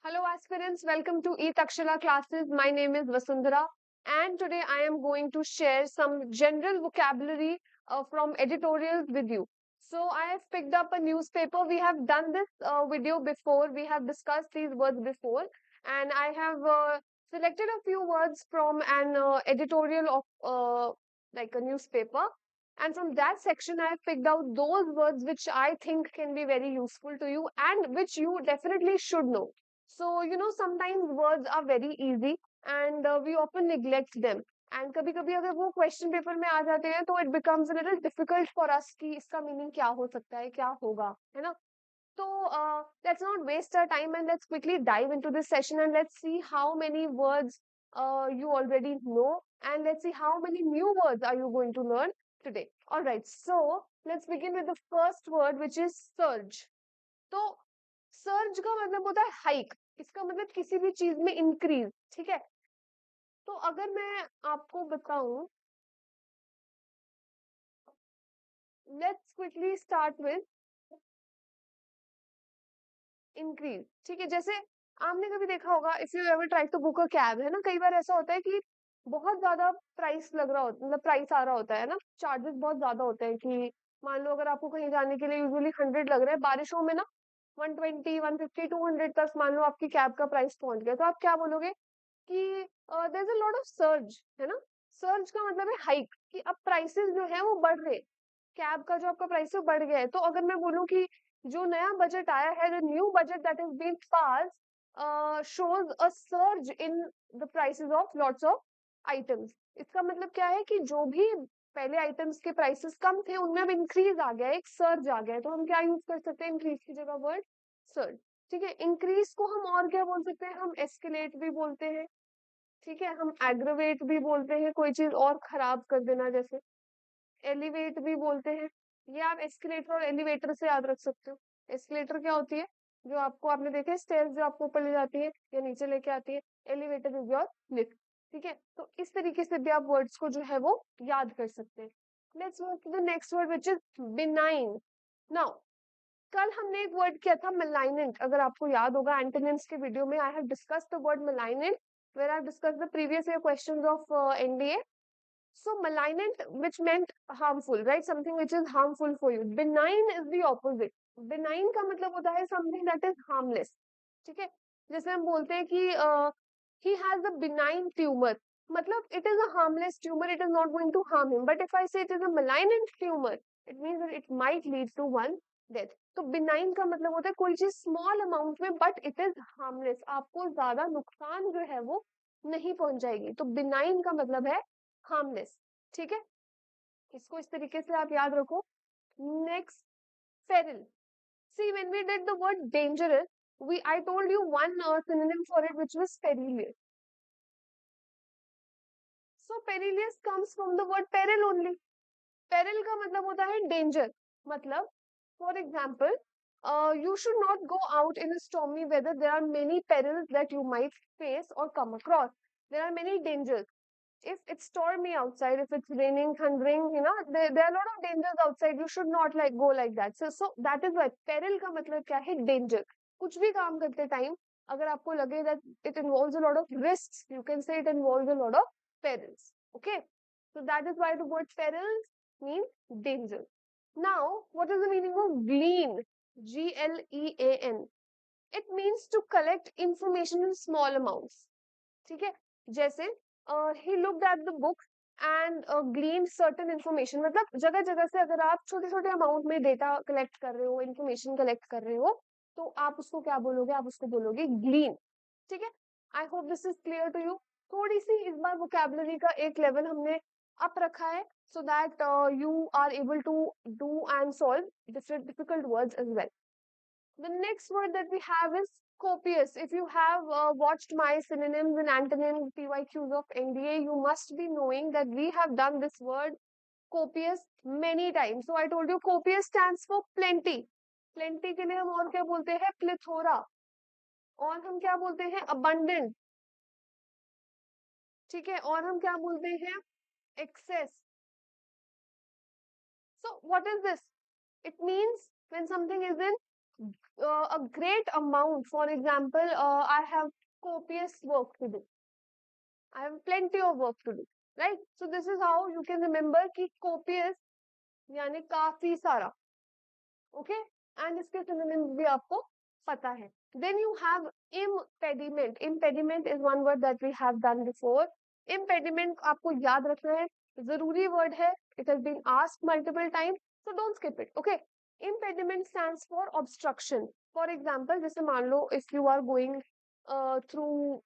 Hello aspirants, welcome to ETakshila Classes. My name is Vasundhra and today I am going to share some general vocabulary from editorials with you. So I have picked up a newspaper. We have done this video before. We have discussed these words before and I have selected a few words from an editorial of like a newspaper. And from that section, I have picked out those words which I think can be very useful to you and which you definitely should know. So, sometimes words are very easy and we often neglect them. And कभी-कभी अगर वो question paper में आ जाते हैं तो it becomes a little difficult for us कि इसका meaning क्या हो सकता है, क्या होगा, है ना? So, let's not waste our time and let's quickly dive into this session and let's see how many words you already know and let's see how many new words are you going to learn today. All right, so let's begin with the first word which is surge. तो surge का मतलब होता है hike, इसका मतलब किसी भी चीज में इंक्रीज, ठीक है? तो अगर मैं आपको बताऊं, let's quickly start with increase, ठीक है? जैसे आपने कभी देखा होगा, if you ever try to book a cab, है ना, कई बार ऐसा होता है कि बहुत ज्यादा प्राइस लग रहा होता, मतलब प्राइस आ रहा होता है ना, चार्जेस बहुत ज्यादा होते हैं कि मान लो अगर आपको कहीं जाने के लिए यूजुअली 100 लग रहा है, बारिशों में ना 120 150 200 तक मान लो आपकी कैब का प्राइस पहुंच गया, तो आप क्या बोलोगे कि there is a lot of surge, है ना? सर्ज का मतलब है हाइक, कि अब प्राइसेस जो है वो बढ़ रहे, कैब का जो आपका प्राइस है वो बढ़ गया है। तो अगर मैं बोलूं कि जो नया बजट आया है, the new budget that is being pass shows a surge in the prices of lots of items, इसका मतलब क्या है कि जो भी पहले आइटम्स के प्राइसेस कम थे उनमें अब इंक्रीज आ गया है, एक सर्ज आ गया है। तो हम क्या यूज कर सकते हैं इंक्रीज की जगह? वर्ड सर्ज, ठीक है? इंक्रीज को हम और क्या बोल सकते हैं? हम एस्केलेट भी बोलते हैं, ठीक है? हम एग्रवेट भी बोलते हैं, कोई चीज और खराब कर देना, जैसे एलिवेट भी बोलते हैं। ये आप एस्केलेटर और एलिवेटर से याद रख सकते हो। एस्केलेटर क्या होती है? जो आपको, आपने देखे स्टेयर्स जो आपको ऊपर ले जाती है या नीचे लेके आती है। एलिवेटर इज योर लिफ्ट, ठीक है? तो इस तरीके से भी आप वर्ड्स को जो है वो याद कर सकते हैं। Let's move to the next word which is benign. Now, कल हमने एक वर्ड किया था मेलाइनेंट, अगर आपको याद होगा एंटोनिम्स के वीडियो में I have discussed the word malignant where I have discussed the previous year questions of NDA. So malignant, which meant harmful, right? Something which is harmful for you. Benign is the opposite. Benign का मतलब होता है something that is harmless, ठीक है? जैसे हम बोलते हैं कि he has a benign tumor, मतलब it is a harmless tumor, it is not going to harm him. But if I say it is a malignant tumor, it means that it might lead to one death. तो benign का मतलब होता है कोई चीज small amount में but it is harmless, आपको ज्यादा नुकसान जो है वो नहीं पहुंचाएगी। तो बिनाइन का मतलब है हार्मलेस, ठीक है? इसको इस तरीके से आप याद रखो। Next, Farrell. See, when we did the word dangerous, I told you one synonym for it, which was perilous. So perilous comes from the word peril only. Peril का मतलब होता है danger, मतलब for example, you should not go out in a stormy weather. There are many perils that you might face or come across. There are many dangers. If it's stormy outside, if it's raining, thundering, there are a lot of dangers outside. You should not like go like that. So that is why peril का मतलब क्या है? Danger. कुछ भी काम करते time अगर आपको लगे that it involves a lot of risks, you can say it involves a lot of perils. Okay, so that is why the word perils means danger. Now, what is the meaning of glean? Glean. It means to collect information in small amounts. ठीक है? जैसे he looked at the book and gleaned certain information, मतलब जगह जगह से अगर आप छोटे छोटे अमाउंट में डेटा कलेक्ट कर रहे हो, इंफॉर्मेशन कलेक्ट कर रहे हो, तो आप उसको क्या बोलोगे? आप उसको बोलोगे ग्लीन, ठीक है? I hope this is clear to you. थोड़ी सी इस बार वोकैबुलरी का एक लेवल हमने अप रखा है so that you are able to do and solve different difficult words as well. The next word that we have is copious. If you have watched my synonyms and antonyms PYQs of NDA, you must be knowing that we have done this word copious many times. So I told you copious stands for plenty. Plenty के लिए हम और क्या बोलते हैं? Plethora. और हम क्या बोलते हैं? Abundant. ठीक है? और हम क्या बोलते हैं? Excess. So what is this? It means when something is in a great amount. For example, I have copious work to do. I have plenty of work to do, right? So this is how you can remember कि copious यानी काफी सारा, okay? And इसके synonyms भी आपको पता है. Then you have impediment. Impediment is one word that we have done before. Impediment आपको याद रखना है, जरूरी word है. It has been asked multiple times, so don't skip it, okay? Impediment stands for obstruction. For example, जैसे मान लो if you are going through,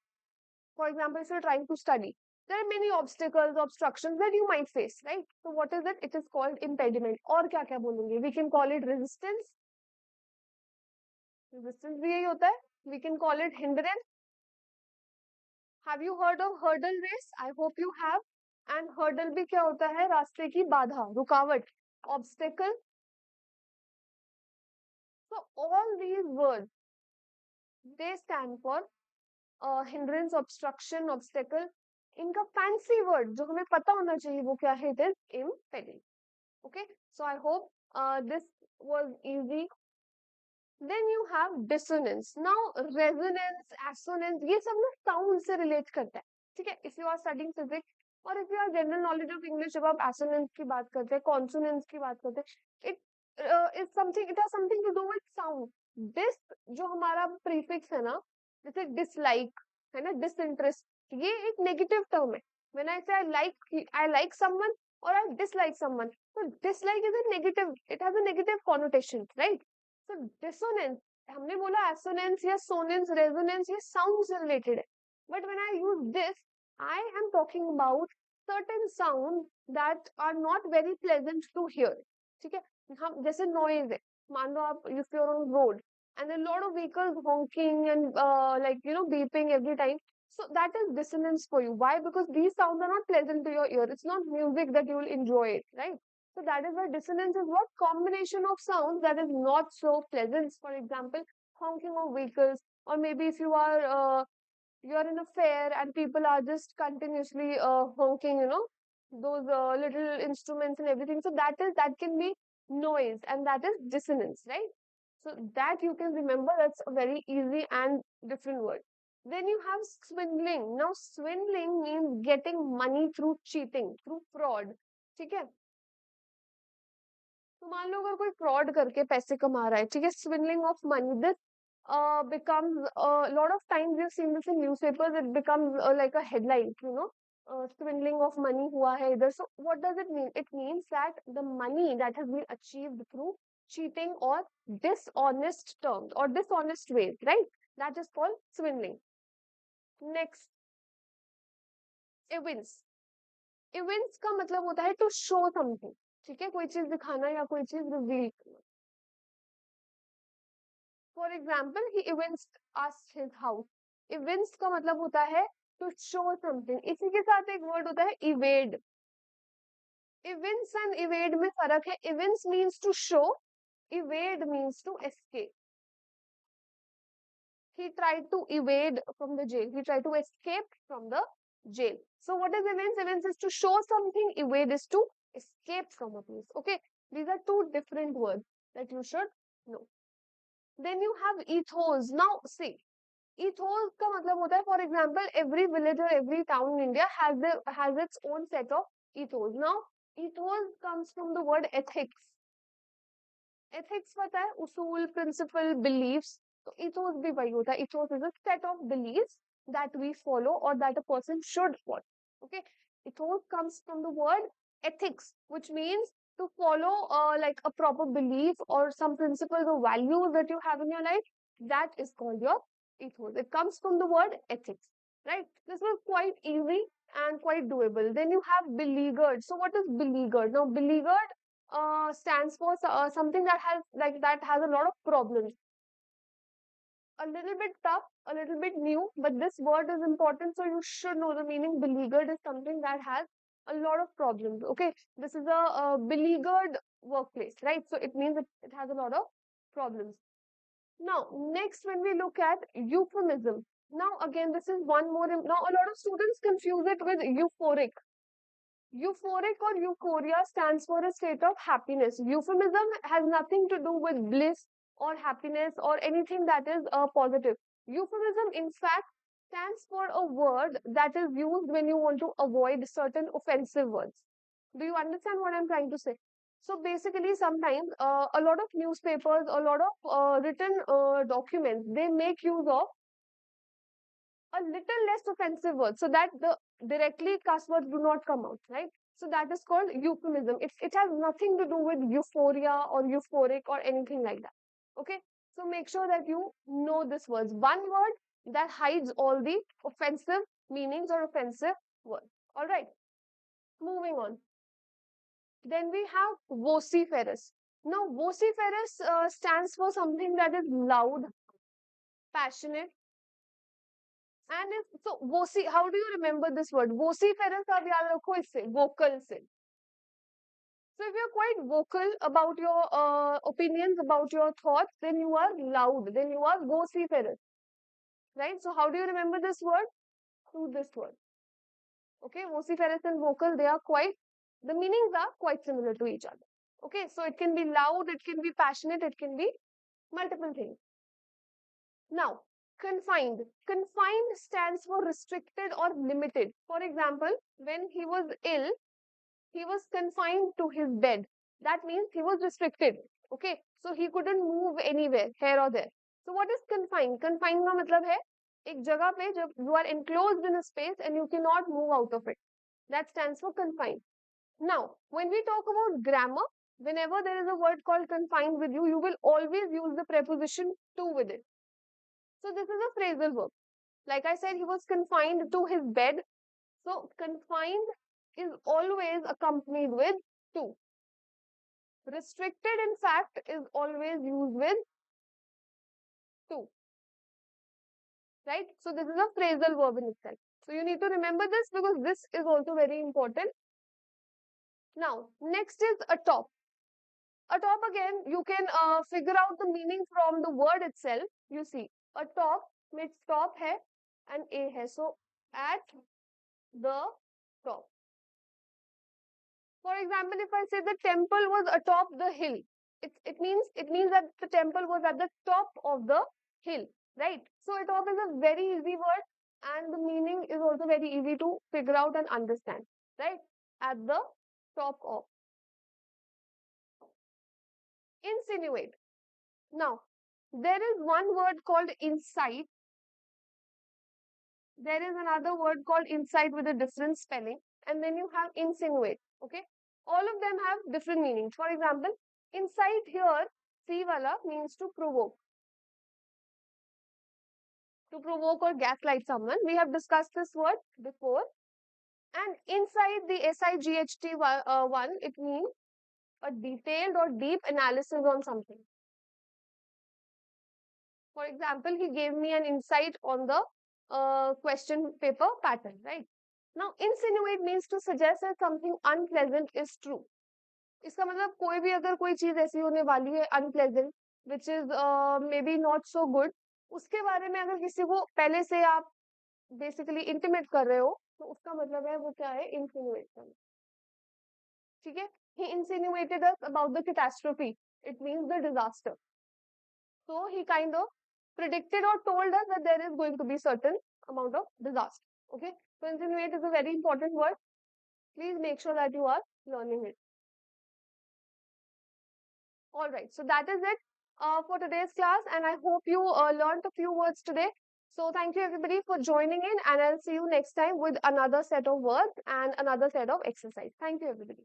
for example, if you're trying to study, there are many obstacles, obstructions that you might face, right? So what is it? It is called impediment. और क्या क्या बोलेंगे? We can call it resistance. Resistance भी यही होता है. We can call it hindrance. Have you heard of hurdle race? I hope you have. And hurdle भी क्या होता है? रास्ते की बाधा, रुकावट, obstacle. So all these words, they stand for hindrance, obstruction, obstacle. इनका fancy word जो हमें पता होना चाहिए वो क्या है? It is impediment. Okay, so I hope this was easy. Then you have dissonance. Now resonance, assonance, ये सब ना sound से relate करता है. ठीक है? If you are studying physics or if you are general knowledge of English, जब आप assonance की बात करते हैं, consonance की बात करते हैं, it is something. It has something to do with sound. This जो हमारा prefix है ना, जैसे dislike है ना, disinterest, ये एक negative term है. When I say I like someone or I dislike someone, so dislike is a negative. It has a negative connotation, right? So dissonance, हमने बोला assonance या sonance, resonance, ये sound से related है. But when I use this, I am talking about certain sounds that are not very pleasant to hear. ठीक है? हम जैसे noise है. मान लो आप if you're on road and a lot of vehicles honking and beeping every time. So that is dissonance for you. Why? Because these sounds are not pleasant to your ear. It's not music that you will enjoy it, right? So that is why dissonance is what? Combination of sounds that is not so pleasant. For example, honking of vehicles, or maybe if you're in a fair and people are just continuously honking, those little instruments and everything. So that can be noise, and that is dissonance, right? So that you can remember. That's a very easy and different word. Then you have swindling. Now swindling means getting money through cheating, through fraud. ठीक है? तो मान लो अगर कोई fraud करके पैसे कमा रहा है, ठीक है, swindling of money, this becomes a lot of times you've seen this in newspapers. It becomes like a headline, swindling of money हुआ है इधर. So what does it mean? It means that the money that has been achieved through cheating or dishonest terms or dishonest ways, right? That is called swindling. Next, evince. Evince का मतलब होता है to show something. ठीक है, कोई चीज दिखाना या कोई चीज रिवील करना. For example he evinced us his house. evince का मतलब होता है to show something. इसी के साथ एक वर्ड होता है evade. evince and evade में फर्क है. evince means to show, evade means to escape. He tried to evade from the jail. He tried to escape from the jail. So what is evince? Evince is to show something. Evade is to escape from a place. Okay, these are two different words that you should know. Then you have ethos. Now see, ethos का मतलब होता है, for example, every village or every town in India has its own set of ethos. Now ethos comes from the word ethics. Ethics पता है, उसूल, principle, beliefs. तो ethos भी वही होता है. Ethos is a set of beliefs that we follow or that a person should follow. Okay, ethos comes from the word ethics, which means to follow like a proper belief or some principles or values that you have in your life. That is called your ethos. It comes from the word ethics, right? This was quite easy and quite doable. Then you have beleaguered. So what is beleaguered? Now beleaguered stands for something that has a lot of problems. A little bit tough, a little bit new, but this word is important, so you should know the meaning. Beleaguered is something that has a lot of problems. Okay, this is a beleaguered workplace, right? So it means it has a lot of problems. Now, next, when we look at euphemism, now again, this is one more. Now, a lot of students confuse it with euphoric. Euphoric or euphoria stands for a state of happiness. Euphemism has nothing to do with bliss or happiness or anything that is positive. Euphemism, in fact, stands for a word that is used when you want to avoid certain offensive words. Do you understand what I'm trying to say? So basically, sometimes a lot of newspapers, a lot of written documents, they make use of a little less offensive words so that the directly cuss words do not come out, right? So that is called euphemism. It has nothing to do with euphoria or euphoric or anything like that. Okay, so make sure that you know this words. One word that hides all the offensive meanings or offensive words. All right, moving on. Then we have vociferous. Now, vociferous stands for something that is loud, passionate, and if so, how do you remember this word? Vociferous आप याद रखो इससे, vocal से. So if you're quite vocal about your opinions, about your thoughts, then you are loud, then you are vociferous, right? So how do you remember this word? Through this word. Okay, vociferous and vocal, they are quite, the meanings are quite similar to each other. Okay, so it can be loud, it can be passionate, it can be multiple things. Now, confined. Confined stands for restricted or limited. For example, when he was ill, he was confined to his bed. That means he was restricted. Okay, so he couldn't move anywhere, here or there. So what is confined? Confined का मतलब है एक जगह पे जब you are enclosed in a space and you cannot move out of it. That stands for confined. Now, when we talk about grammar, whenever there is a word called confined with you, you will always use the preposition to with it. So this is a phrasal verb. Like I said, he was confined to his bed. So confined is always accompanied with to. Restricted, in fact, is always used with to. Right? So this is a phrasal verb in itself. So you need to remember this because this is also very important. Now, next is atop. Atop again, you can figure out the meaning from the word itself. You see, atop means top hai and a hai. So at the top. For example, if I say the temple was atop the hill, it means that the temple was at the top of the hill, right? So atop is a very easy word, and the meaning is also very easy to figure out and understand, right? At the top of. Insinuate. Now, there is one word called insight. There is another word called insight with a different spelling, and then you have insinuate. Okay, all of them have different meanings. For example, insight here, C wala means to provoke or gaslight someone. We have discussed this word before. And inside the SIGHT one, it means a detailed or deep analysis on something. For example, he gave me an insight on the question paper pattern, right? Now, insinuate means to suggest that something unpleasant is true. इसका मतलब कोई भी अगर कोई चीज ऐसी होने वाली है unpleasant, which is maybe not so good, उसके बारे में अगर किसी को पहले से आप basically intimate कर रहे हो, तो उसका मतलब है वो क्या है, insinuate करना. ठीक है? He insinuated us about the catastrophe. It means the disaster. So he kind of predicted or told us that there is going to be certain amount of disaster. Okay, so insinuate is a very important word. Please make sure that you are learning it. All right, so that is it for today's class, and I hope you learned a few words today. So thank you everybody for joining in, and I'll see you next time with another set of words and another set of exercise. Thank you everybody.